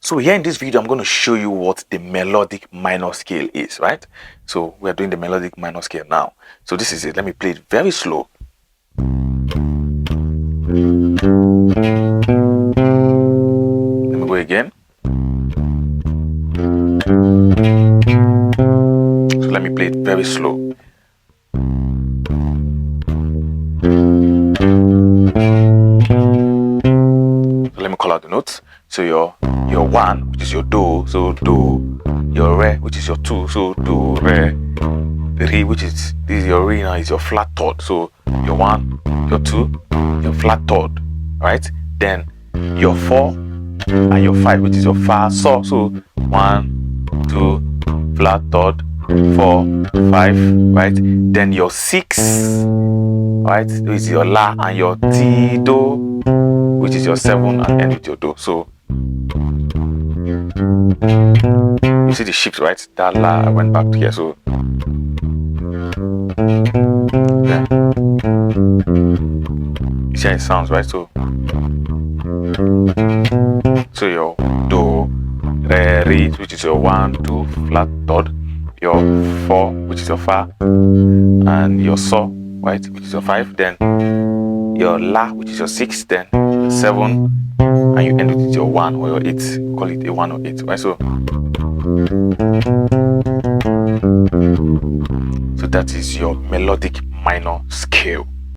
So here in this video, I'm going to show you what the melodic minor scale is, right? So we're doing the melodic minor scale now. So this is it. Let me play it very slow. Let me go again. So let me play it very slow. So let me call out the notes. So your one, which is your do, so do. Your re, which is your two, so do re. The re, which is this is your re now, is your flat third. So your one, your two, your flat third, right? Then your four and your five, which is your fa so. So 1, 2, flat third, 4, 5, right? Then your 6, right? Which is your la, and your ti do, which is your 7, and end with your do. So you see the shifts, right? That la I went back to here. So yeah. You see how it sounds, right? So your do, re, re, which is your 1, 2, flat third, your 4, which is your fa, and your so, right, which is your 5, then your la, which is your 6, then 7, and you end with your 1 or your 8. Call it a 1 or 8, right? So that is your melodic minor scale.